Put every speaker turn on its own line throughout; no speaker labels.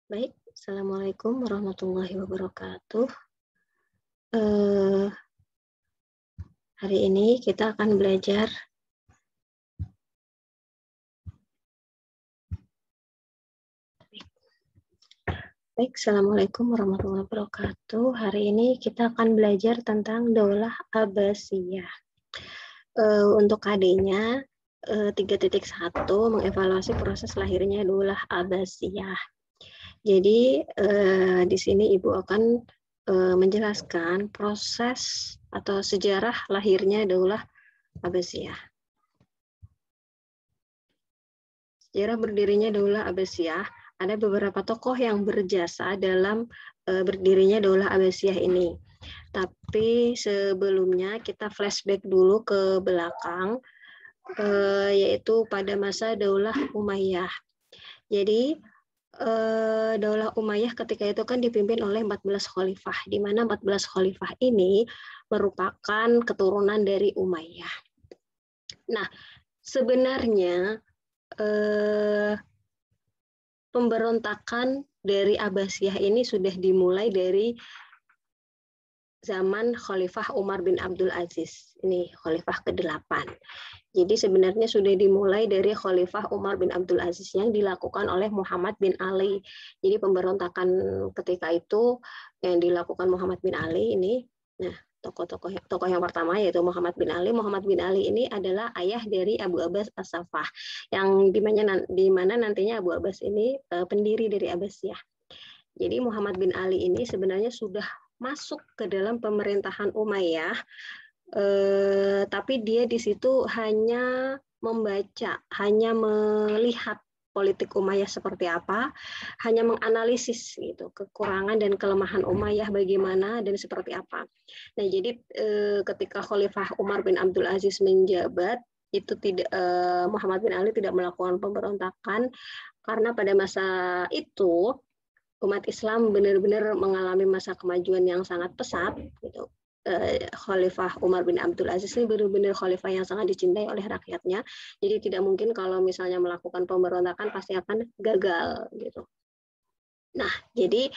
Baik, Assalamualaikum warahmatullahi wabarakatuh. Eh, Hari ini kita akan belajar. Baik, Assalamualaikum warahmatullahi wabarakatuh. Hari ini kita akan belajar tentang Daulah Abbasiyah. Untuk KD-nya 3.1 mengevaluasi proses lahirnya Daulah Abbasiyah. Jadi di sini Ibu akan menjelaskan proses atau sejarah lahirnya Daulah Abbasiyah. Sejarah berdirinya Daulah Abbasiyah, ada beberapa tokoh yang berjasa dalam berdirinya Daulah Abbasiyah ini. Tapi sebelumnya kita flashback dulu ke belakang, yaitu pada masa Daulah Umayyah. Jadi Daulah Umayyah ketika itu kan dipimpin oleh 14 khalifah, di mana 14 khalifah ini merupakan keturunan dari Umayyah. Nah, sebenarnya pemberontakan dari Abbasiyah ini sudah dimulai dari zaman Khalifah Umar bin Abdul Aziz. Ini Khalifah ke-8. Jadi sebenarnya sudah dimulai dari Khalifah Umar bin Abdul Aziz yang dilakukan oleh Muhammad bin Ali. Jadi pemberontakan ketika itu yang dilakukan Muhammad bin Ali ini, nah tokoh yang pertama yaitu Muhammad bin Ali. Muhammad bin Ali ini adalah ayah dari Abu Abbas As-Saffah, yang di mana nantinya Abu Abbas ini pendiri dari Abbasiyah. Jadi Muhammad bin Ali ini sebenarnya sudah masuk ke dalam pemerintahan Umayyah, tapi dia di situ hanya membaca, hanya melihat politik Umayyah seperti apa, hanya menganalisis gitu kekurangan dan kelemahan Umayyah bagaimana dan seperti apa. Nah, jadi ketika Khalifah Umar bin Abdul Aziz menjabat, itu tidak Muhammad bin Ali tidak melakukan pemberontakan karena pada masa itu umat Islam benar-benar mengalami masa kemajuan yang sangat pesat gitu. Khalifah Umar bin Abdul Aziz ini benar-benar khalifah yang sangat dicintai oleh rakyatnya. Jadi tidak mungkin kalau misalnya melakukan pemberontakan pasti akan gagal gitu. Nah, jadi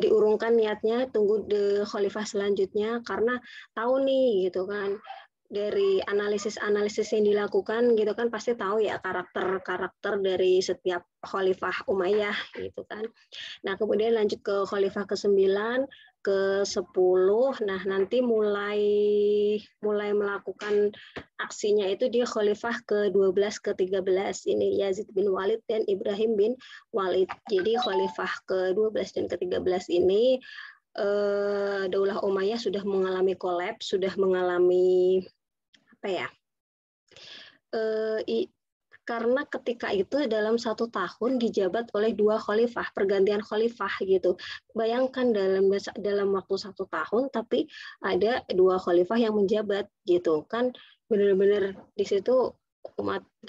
diurungkan niatnya tunggu khalifah selanjutnya karena tahu nih gitu kan, dari analisis-analisis yang dilakukan gitu kan pasti tahu ya karakter-karakter dari setiap khalifah Umayyah gitu kan. Nah, kemudian lanjut ke khalifah ke-9, ke-10. Nah, nanti mulai melakukan aksinya itu di khalifah ke-12, ke-13. Ini Yazid bin Walid dan Ibrahim bin Walid. Jadi khalifah ke-12 dan ke-13 ini Daulah Umayyah sudah mengalami kolaps, sudah mengalami apa ya? Karena ketika itu dalam 1 tahun dijabat oleh 2 khalifah, pergantian khalifah gitu. Bayangkan dalam waktu 1 tahun, tapi ada 2 khalifah yang menjabat gitu kan, benar-benar di situ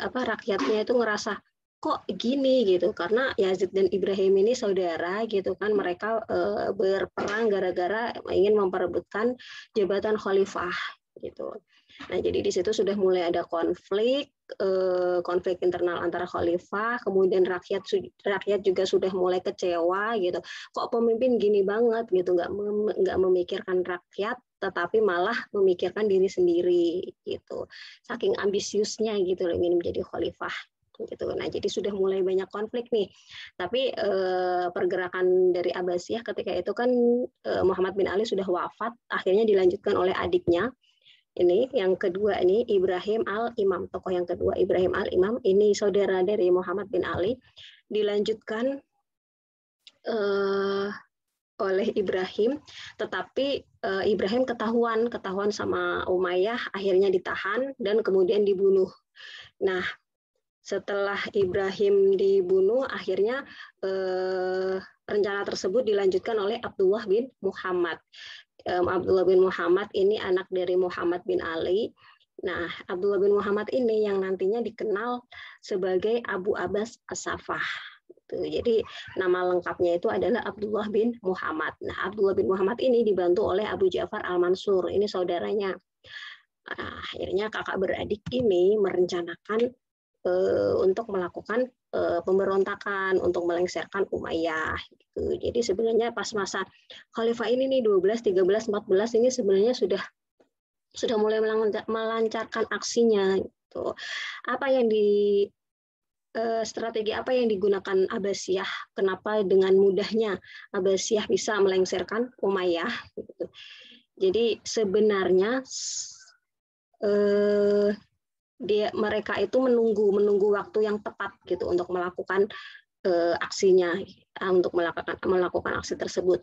rakyatnya itu ngerasa kok gini gitu, karena Yazid dan Ibrahim ini saudara gitu kan, mereka berperang gara-gara ingin memperebutkan jabatan khalifah gitu. Nah, jadi di situ sudah mulai ada konflik internal antara khalifah, kemudian rakyat juga sudah mulai kecewa gitu. Kok pemimpin gini banget gitu, nggak memikirkan rakyat, tetapi malah memikirkan diri sendiri gitu. Saking ambisiusnya gitu ingin menjadi khalifah gitu. Nah, jadi sudah mulai banyak konflik nih. Tapi pergerakan dari Abbasiyah ketika itu kan Muhammad bin Ali sudah wafat, akhirnya dilanjutkan oleh adiknya. Ini yang kedua, ini Ibrahim Al-Imam, tokoh yang kedua Ibrahim Al-Imam, ini saudara dari Muhammad bin Ali, dilanjutkan oleh Ibrahim, tetapi Ibrahim ketahuan sama Umayyah, akhirnya ditahan dan kemudian dibunuh. Nah, setelah Ibrahim dibunuh, akhirnya rencana tersebut dilanjutkan oleh Abdullah bin Muhammad. Abdullah bin Muhammad ini anak dari Muhammad bin Ali. Nah, Abdullah bin Muhammad ini yang nantinya dikenal sebagai Abu Abbas As-Saffah. Jadi nama lengkapnya itu adalah Abdullah bin Muhammad. Nah, Abdullah bin Muhammad ini dibantu oleh Abu Ja'far Al-Mansur, ini saudaranya. Nah, akhirnya kakak beradik ini merencanakan untuk melakukan pemberontakan, untuk melengsarkan Umayyah. Gitu. Jadi sebenarnya pas masa Khalifah ini nih 12, 13, 14 ini sebenarnya sudah mulai melancarkan aksinya. Gitu. Apa yang strategi apa yang digunakan Abbasiyah? Kenapa dengan mudahnya Abbasiyah bisa melengsarkan Umayyah? Gitu. Jadi sebenarnya mereka itu menunggu waktu yang tepat gitu untuk melakukan aksinya, untuk melakukan aksi tersebut.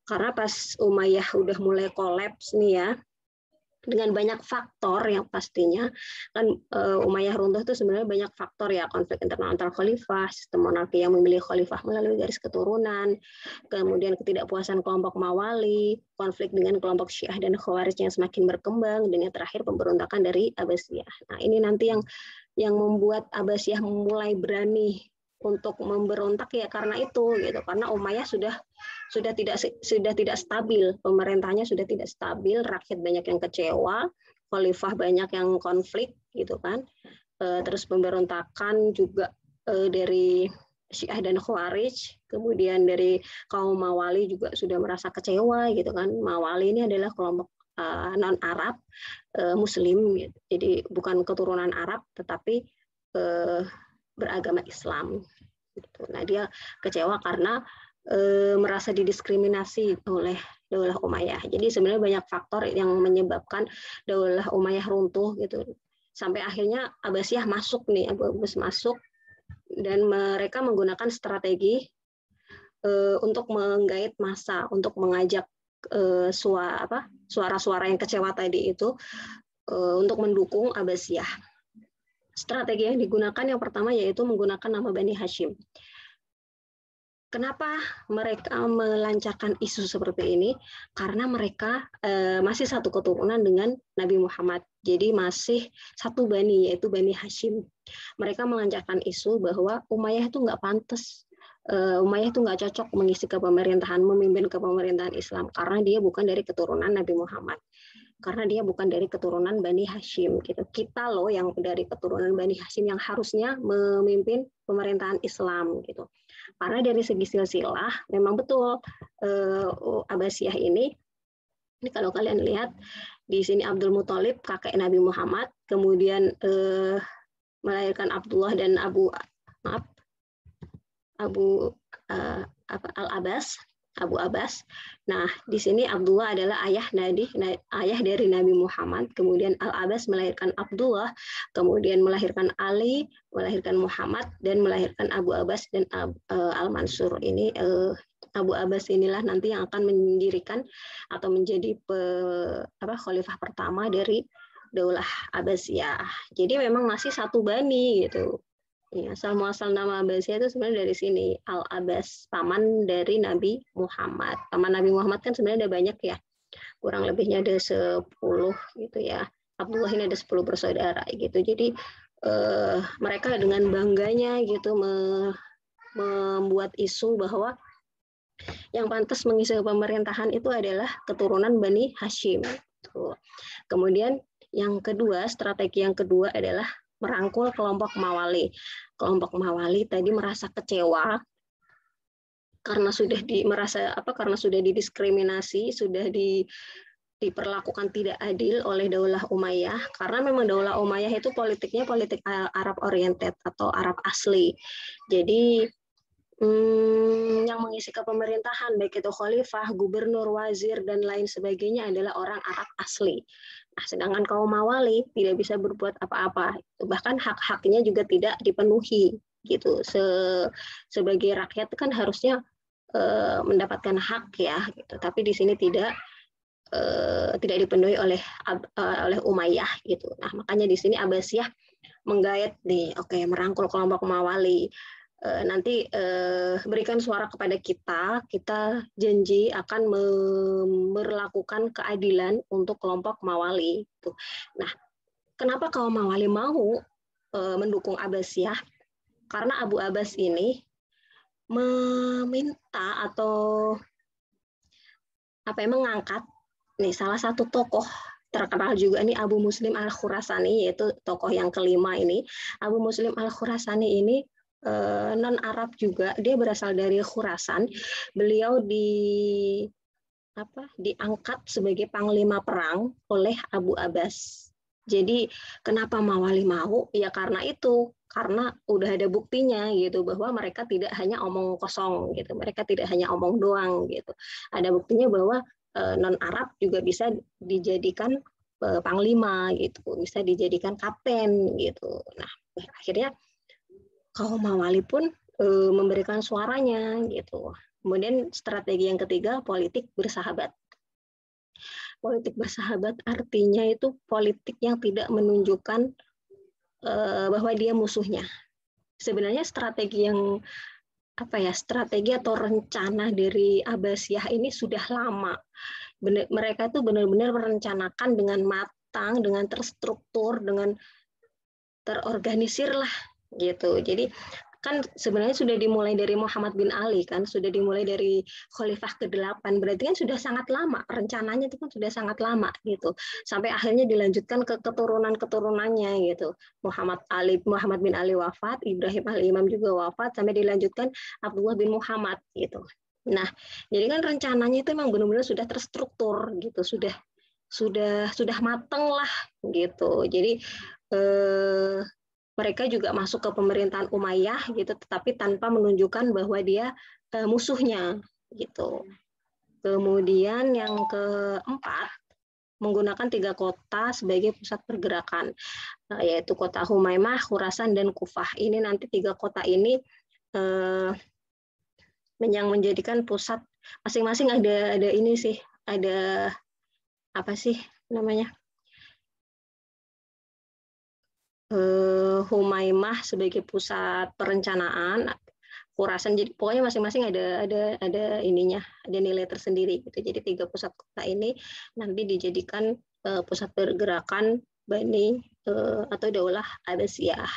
Karena pas Umayyah udah mulai kolaps nih ya, dengan banyak faktor yang pastinya kan Umayyah runtuh itu sebenarnya banyak faktor ya, konflik internal antar khalifah, sistem monarki yang memilih khalifah melalui garis keturunan, kemudian ketidakpuasan kelompok Mawali, konflik dengan kelompok Syiah dan Khawarij yang semakin berkembang, dan yang terakhir pemberontakan dari Abbasiyah. Nah, ini nanti yang membuat Abbasiyah mulai berani untuk memberontak ya karena itu gitu, karena Umayyah sudah tidak stabil, pemerintahnya sudah tidak stabil, rakyat banyak yang kecewa, khalifah banyak yang konflik gitu kan, terus pemberontakan juga dari Syiah dan Khawarij, kemudian dari kaum Mawali juga sudah merasa kecewa gitu kan. Mawali ini adalah kelompok non Arab Muslim, gitu. Jadi bukan keturunan Arab tetapi beragama Islam. Gitu. Nah, dia kecewa karena merasa didiskriminasi oleh Daulah Umayyah. Jadi sebenarnya banyak faktor yang menyebabkan Daulah Umayyah runtuh gitu. Sampai akhirnya Abbasiyah masuk nih, Abu Abbas masuk, dan mereka menggunakan strategi untuk menggait massa, untuk mengajak suara-suara yang kecewa tadi itu untuk mendukung Abbasiyah. Strategi yang digunakan yang pertama yaitu menggunakan nama Bani Hashim. Kenapa mereka melancarkan isu seperti ini? Karena mereka masih satu keturunan dengan Nabi Muhammad. Jadi masih satu bani, yaitu Bani Hashim. Mereka melancarkan isu bahwa Umayyah itu nggak pantas. Umayyah itu nggak cocok mengisi kepemerintahan, memimpin kepemerintahan Islam. Karena dia bukan dari keturunan Nabi Muhammad. Karena dia bukan dari keturunan Bani Hashim. Gitu. Kita loh yang dari keturunan Bani Hashim yang harusnya memimpin pemerintahan Islam. Gitu. Karena dari segi silsilah memang betul Abbasiyah ini kalau kalian lihat di sini Abdul Muthalib kakek Nabi Muhammad, kemudian melahirkan Abdullah dan Abu Al-Abbas, Abu Abbas. Nah, di sini Abdullah adalah ayah dari Nabi Muhammad, kemudian Al-Abbas melahirkan Abdullah, kemudian melahirkan Ali, melahirkan Muhammad, dan melahirkan Abu Abbas dan Al-Mansur. Ini Abu Abbas inilah nanti yang akan mendirikan atau menjadi khalifah pertama dari Daulah Abbasiyah. Jadi memang masih satu bani gitu. Ya, asal muasal nama Abbasiyah itu sebenarnya dari sini, Al-Abbas, paman dari Nabi Muhammad. Paman Nabi Muhammad kan sebenarnya ada banyak ya, kurang lebihnya ada 10 gitu ya. Abdullah ini ada 10 bersaudara gitu. Jadi mereka dengan bangganya gitu membuat isu bahwa yang pantas mengisi pemerintahan itu adalah keturunan Bani Hashim. Kemudian yang kedua, strategi yang kedua adalah merangkul kelompok Mawali. Kelompok Mawali tadi merasa kecewa karena sudah didiskriminasi, sudah diperlakukan tidak adil oleh Daulah Umayyah, karena memang Daulah Umayyah itu politiknya politik Arab oriented atau Arab asli. Jadi yang mengisi kepemerintahan baik itu khalifah, gubernur, wazir dan lain sebagainya adalah orang Arab asli. Nah, sedangkan kaum Mawali tidak bisa berbuat apa-apa, bahkan hak-haknya juga tidak dipenuhi gitu. Sebagai rakyat kan harusnya mendapatkan hak ya, gitu. Tapi di sini tidak dipenuhi oleh Umayyah gitu. Nah, makanya di sini Abbasiyah menggait nih, merangkul kelompok Mawali. Nanti berikan suara kepada kita janji akan memperlakukan keadilan untuk kelompok Mawali. Nah, kenapa kaum Mawali mau mendukung Abbasiyah? Karena Abu Abbas ini meminta atau mengangkat nih salah satu tokoh terkenal juga nih Abu Muslim Al-Khurasani, yaitu tokoh yang kelima ini. Abu Muslim Al-Khurasani ini non Arab juga, dia berasal dari Khurasan. Beliau diangkat sebagai panglima perang oleh Abu Abbas. Jadi kenapa Mawali mau? Ya karena itu, karena udah ada buktinya gitu bahwa mereka tidak hanya omong kosong gitu, mereka tidak hanya omong doang gitu. Ada buktinya bahwa non Arab juga bisa dijadikan panglima gitu, bisa dijadikan kapten gitu. Nah akhirnya kaum Mawali pun memberikan suaranya gitu. Kemudian strategi yang ketiga, politik bersahabat. Politik bersahabat artinya itu politik yang tidak menunjukkan bahwa dia musuhnya. Sebenarnya strategi yang strategi atau rencana dari Abbasiyah ini sudah lama. Mereka itu benar-benar merencanakan dengan matang, dengan terstruktur, dengan terorganisir lah gitu. Jadi kan sebenarnya sudah dimulai dari Muhammad bin Ali kan, sudah dimulai dari Khalifah ke-8, berarti kan sudah sangat lama, rencananya itu kan sudah sangat lama gitu, sampai akhirnya dilanjutkan ke keturunan-keturunannya gitu. Muhammad bin Ali wafat, Ibrahim al-Imam juga wafat, sampai dilanjutkan Abdullah bin Muhammad gitu. Nah, jadi kan rencananya itu memang benar-benar sudah terstruktur gitu, sudah mateng lah gitu. Jadi mereka juga masuk ke pemerintahan Umayyah gitu, tetapi tanpa menunjukkan bahwa dia musuhnya gitu. Kemudian yang keempat, menggunakan 3 kota sebagai pusat pergerakan, yaitu kota Humaimah, Khurasan, dan Kufah. Ini nanti 3 kota ini yang menjadikan pusat masing-masing ada ini sih, ada apa sih namanya? Humaimah sebagai pusat perencanaan, Khurasan, jadi pokoknya masing-masing ada ininya, ada nilai tersendiri gitu. Jadi 3 pusat kota ini nanti dijadikan pusat pergerakan Bani atau Daulah Abbasiyah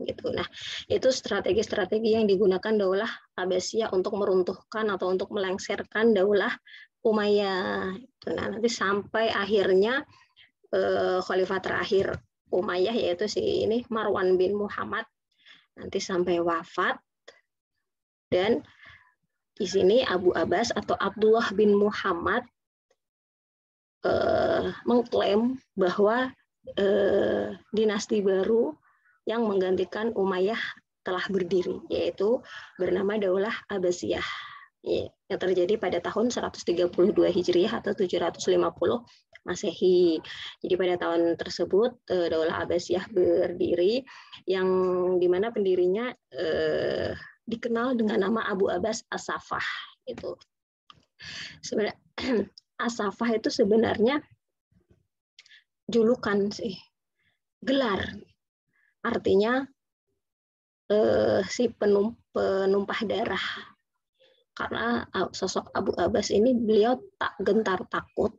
gitu. Nah, itu strategi-strategi yang digunakan Daulah Abbasiyah untuk meruntuhkan atau untuk melengsarkan Daulah Umayyah. Nah, nanti sampai akhirnya khalifah terakhir Umayyah, yaitu si ini Marwan bin Muhammad, nanti sampai wafat. Dan di sini Abu Abbas atau Abdullah bin Muhammad mengklaim bahwa dinasti baru yang menggantikan Umayyah telah berdiri, yaitu bernama Daulah Abbasiyah, yang terjadi pada tahun 132 Hijriah atau 750 Masehi. Jadi pada tahun tersebut Daulah Abbasiyah berdiri, yang dimana pendirinya dikenal dengan nama Abu Abbas As-Saffah. Itu sebenarnya As-Saffah itu sebenarnya julukan sih, gelar. Artinya si penumpah darah. Karena sosok Abu Abbas ini beliau tak gentar takut.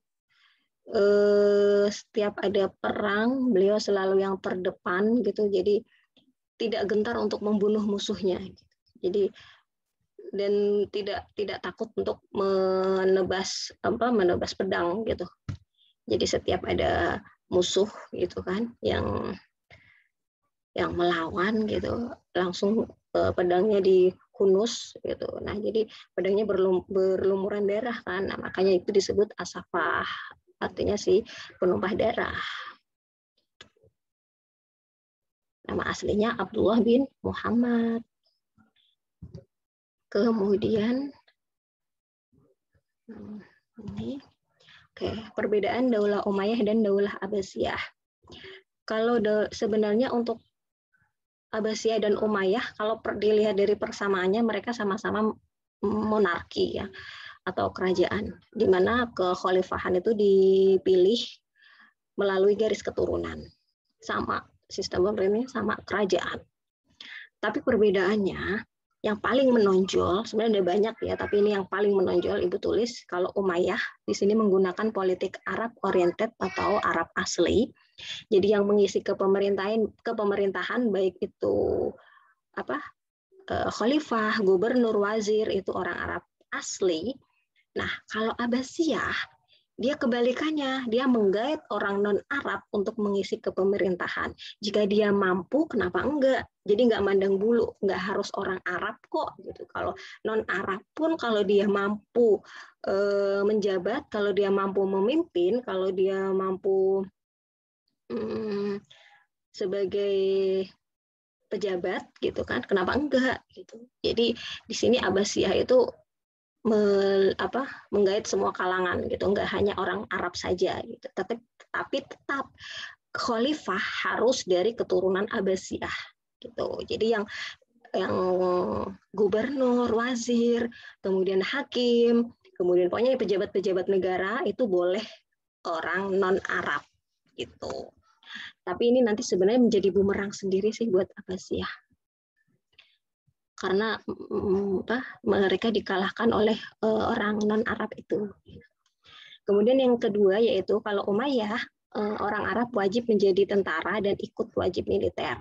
Setiap ada perang beliau selalu yang terdepan gitu, jadi tidak gentar untuk membunuh musuhnya gitu. Jadi dan tidak takut untuk menebas pedang gitu. Jadi setiap ada musuh gitu kan yang melawan gitu, langsung pedangnya dihunus gitu. Nah, jadi pedangnya berlumuran darah kan. Nah, makanya itu disebut As-Saffah. Artinya si penumpah darah. Nama aslinya Abdullah bin Muhammad. Kemudian ini perbedaan Daulah Umayyah dan Daulah Abbasiyah. Kalau sebenarnya untuk Abbasiyah dan Umayyah, kalau dilihat dari persamaannya, mereka sama-sama monarki ya, atau kerajaan, di mana kekhalifahan itu dipilih melalui garis keturunan. Sama sistem pemerintahan, sama kerajaan. Tapi perbedaannya yang paling menonjol, sebenarnya ada banyak ya, tapi ini yang paling menonjol Ibu tulis, kalau Umayyah di sini menggunakan politik Arab oriented atau Arab asli. Jadi yang mengisi kepemerintahan baik itu khalifah, gubernur, wazir itu orang Arab asli. Nah, kalau Abbasiyah Dia kebalikannya, dia menggait orang non-Arab untuk mengisi kepemerintahan. Jika dia mampu, kenapa enggak? Jadi nggak mandang bulu, nggak harus orang Arab kok gitu. Kalau non-Arab pun kalau dia mampu menjabat, kalau dia mampu memimpin, kalau dia mampu sebagai pejabat gitu kan, kenapa enggak gitu. Jadi di sini Abbasiyah itu menggait semua kalangan gitu, nggak hanya orang Arab saja gitu. Tapi tetap khalifah harus dari keturunan Abbasiyah gitu. Jadi yang gubernur, wazir, kemudian hakim, kemudian pokoknya pejabat-pejabat negara itu boleh orang non Arab gitu. Tapi ini nanti sebenarnya menjadi bumerang sendiri sih buat Abbasiyah. Karena mereka dikalahkan oleh orang non-Arab itu. Kemudian yang kedua yaitu kalau Umayyah, orang Arab wajib menjadi tentara dan ikut wajib militer.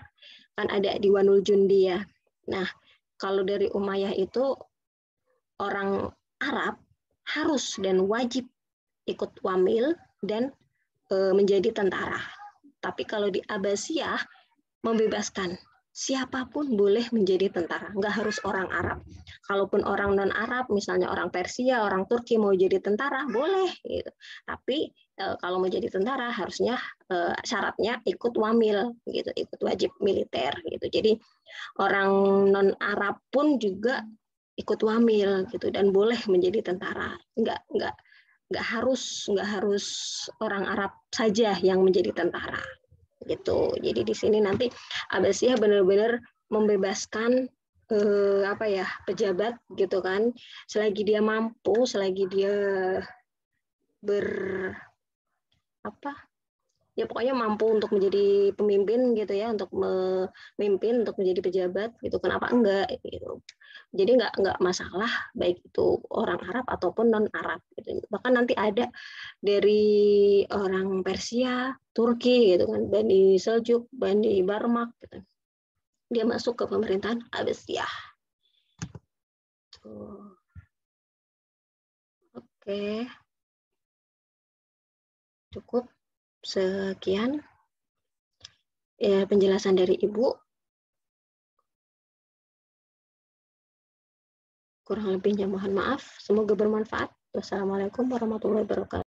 Kan ada Diwanul Jundi ya. Nah, kalau dari Umayyah itu orang Arab harus dan wajib ikut wamil dan menjadi tentara. Tapi kalau di Abbasiyah membebaskan. Siapapun boleh menjadi tentara, nggak harus orang Arab. Kalaupun orang non-Arab, misalnya orang Persia, orang Turki mau jadi tentara, boleh. Gitu. Tapi kalau mau jadi tentara, harusnya syaratnya ikut wamil, gitu, ikut wajib militer. Gitu. Jadi orang non-Arab pun juga ikut wamil, gitu, dan boleh menjadi tentara. Nggak harus orang Arab saja yang menjadi tentara. Gitu. Jadi di sini nanti Abbasiyah benar-benar membebaskan pejabat gitu kan, selagi dia mampu, selagi dia pokoknya mampu untuk menjadi pemimpin gitu ya, untuk memimpin, untuk menjadi pejabat gitu, kenapa enggak gitu. Jadi nggak masalah baik itu orang Arab ataupun non Arab gitu. Bahkan nanti ada dari orang Persia, Turki gitu kan, Bani Seljuk, Bani Barmak gitu. Dia masuk ke pemerintahan Abbasiyah. Oke. Cukup sekian ya penjelasan dari Ibu. Kurang lebihnya mohon maaf. Semoga bermanfaat. Wassalamualaikum warahmatullahi wabarakatuh.